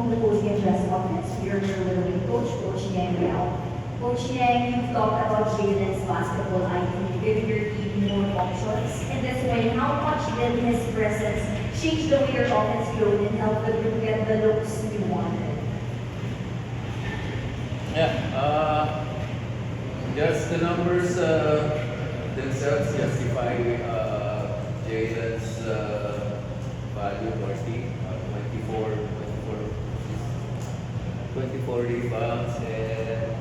of the Coach Address office. We are here with the head coach, Coach Yang Yao. Coach Yang, you've talked about Jalen's basketball IQ, giving your team more options. In this way, how much did his presence change the way your offense flowed and help the group get the looks you wanted? Yeah, just the numbers themselves justify Jalen's value to our team. 24 rebounds and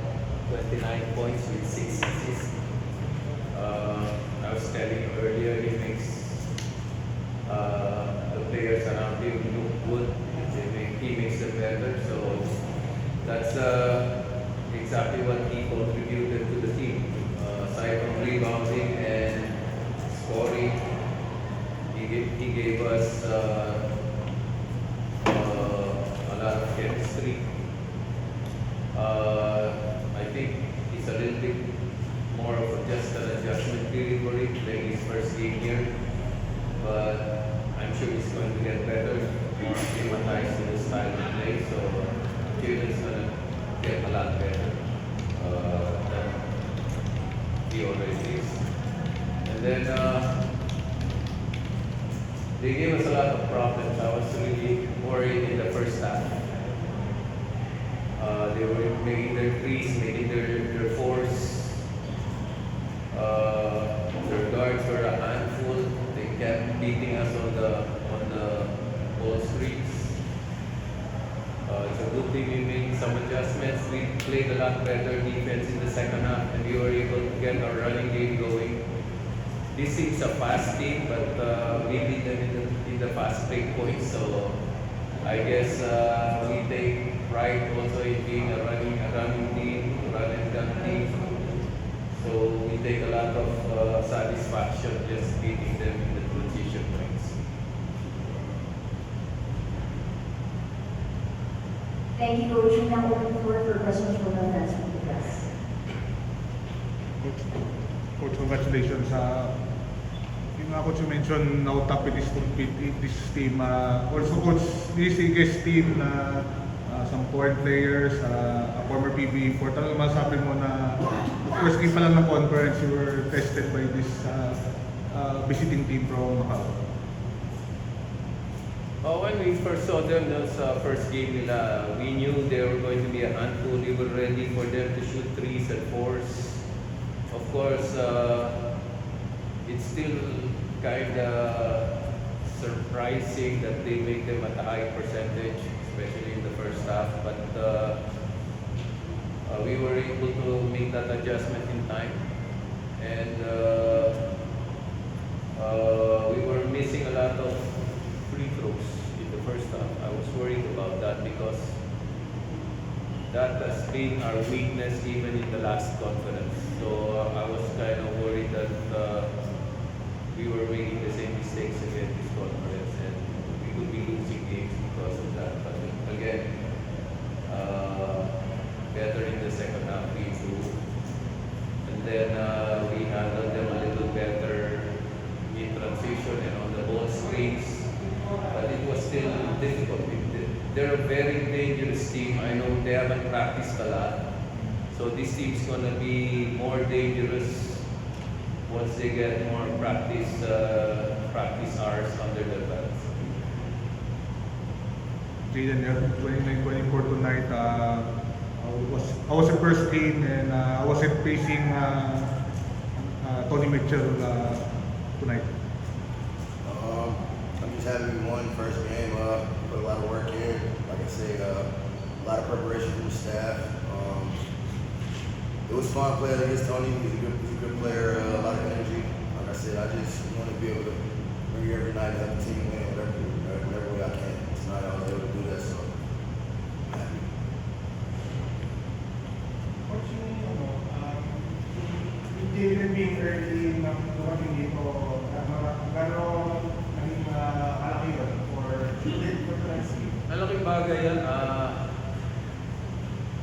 29 points with 6 assists. I was telling you earlier, he makes the players around him look good. He makes them better. So that's exactly what he contributed to the team. Aside from rebounding and scoring, he gave us a lot of chemistry. I think it's a little bit more of just an adjustment period for him, playing his first game here. But I'm sure he's going to get better, more acclimatized to the style of play. So Jalen's going to get a lot better than he already is. And then they gave us a lot of problems. I was really worried in the first half. They were making their threes, making their fours. Their guards were a handful. They kept beating us on the ball screens. It's a good thing we made some adjustments. We played a lot better defense in the second half, and we were able to get our running game going. This is a fast team, but we beat them in the fast break points. So I guess we take pride also in being a running team, run and gun team. So we take a lot of satisfaction just beating them in the transition points. Thank you, Coach. We now open the floor for questions from the fans from the press. Coach, congratulations. Yung nga, Coach, you mentioned now top it is to compete this team. Also, Coach, this is team na some foreign players, a former PB4. Talagang masabi mo na first game pa lang ng conference, you were tested by this visiting team from Macau. When we first saw them, those first game nila, we knew they were going to be a handful. We were ready for them to shoot threes and fours. Of course, it's still kind of surprising that they make them at a high percentage, especially in the first half. But we were able to make that adjustment in time, and we were missing a lot of free throws in the first half. I was worried about that because that has been our weakness even in the last conference. So I was kind of worried that we were making the same mistakes again this conference, and we could be losing games because of that. But again, better in the second half we improved, and then we handled them a little better in transition and on the ball screens. But it was still difficult. They're a very dangerous team. I know they haven't practiced a lot. So this team's going to be more dangerous once they get more practice hours under their belts. Jalen, 29-24 tonight. I was the first game, and I wasn't facing Tony Mitchell tonight. I'm just happy we won first game. Put a lot of work in. Like I said, a lot of preparation from the staff. It was fun playing against Tony. He's a good player, a lot of energy. Like I said, I just want to be able to bring here every night and have the team win whatever way I can. Tonight I was able to do that, so I'm happy. Coach, yung Jalen being early ng dumating dito, gano'ng naging kalaki yun for tonight's game? Malaking bagay yan.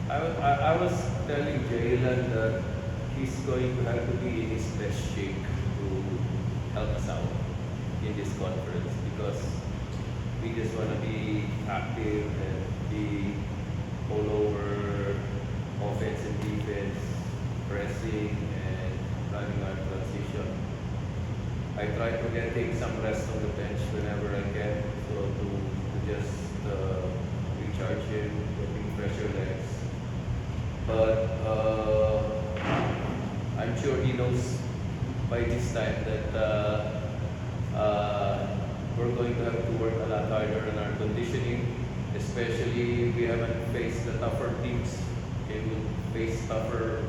I was telling Jalen that he's going to have to be in his best shape to help us out in this conference because we just want to be active and be all over offense and defense, pressing and running our transition. I try to take some rest on the bench whenever I can, so to just recharge him, getting fresher legs. But I'm sure he knows by this time that we're going to have to work a lot harder on our conditioning, especially we haven't faced the tougher teams. Okay, we'll face tougher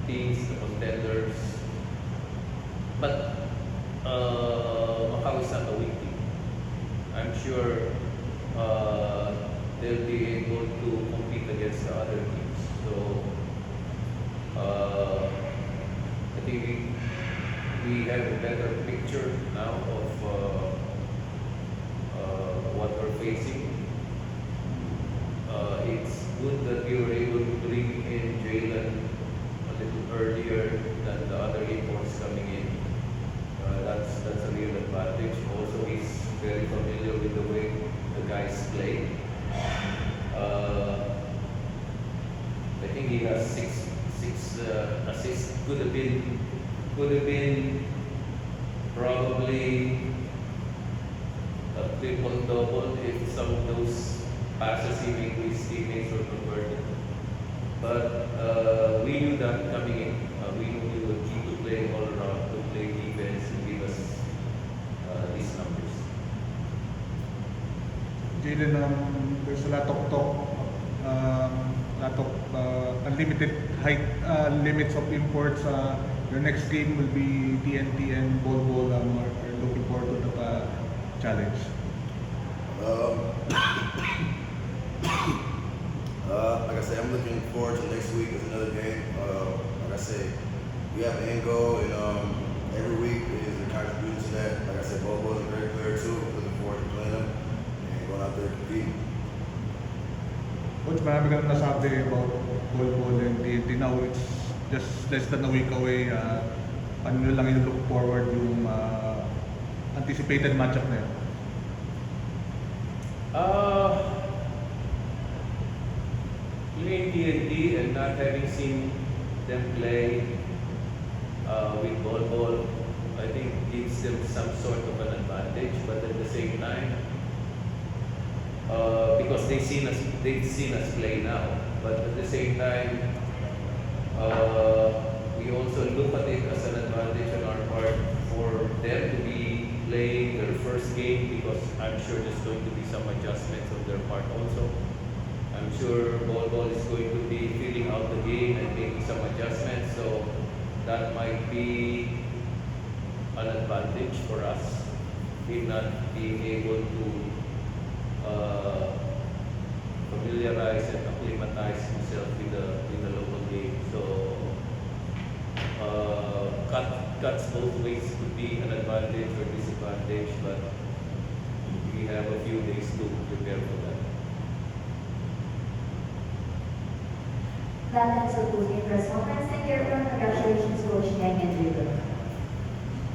teams, the contenders. But Macau is not a weak team. I'm sure they'll be able to compete against the other teams. So I think we have a better picture now of what we're facing. It's good that we were able to bring in Jalen a little earlier than the other imports coming in. That's a real advantage. Also, he's very familiar with the way the guys play. I think he has six assists. Could have been probably a triple double if some of those passes he made to his teammates were converted. But we knew that coming in. We knew he would keep to play all around, to play defense and give us these numbers. Jalen, there's a lot of talk, unlimited height limits of imports. Your next game will be TNT and Bol are looking forward to the challenge. Like I said, I'm looking forward to next week. It's another game. Like I said, we have an end goal, and every week is a contribution to that. Like I said, Bobo's a great player too. Looking forward to playing him and going out there to compete. Coach, marami ka na nasabi about Bol and TNT. Now it's just less than a week away. Ano nyo lang yung look forward yung anticipated matchup na yun? Playing TNT and not having seen them play with Bol, I think gives them some sort of an advantage. But at the same time, because they've seen us play now. But at the same time, we also look at it as an advantage on our part for them to be playing their first game, because I'm sure there's going to be some adjustments on their part also. I'm sure Bol is going to be filling out the game and making some adjustments, so that might be an advantage for us in not being able to familiarize and acclimatize himself with the local game. So cuts both ways could be an advantage or disadvantage, but we have a few days to prepare for that. That ends the closing press conference. Thank you everyone. Congratulations, Coach Yang and Jalen.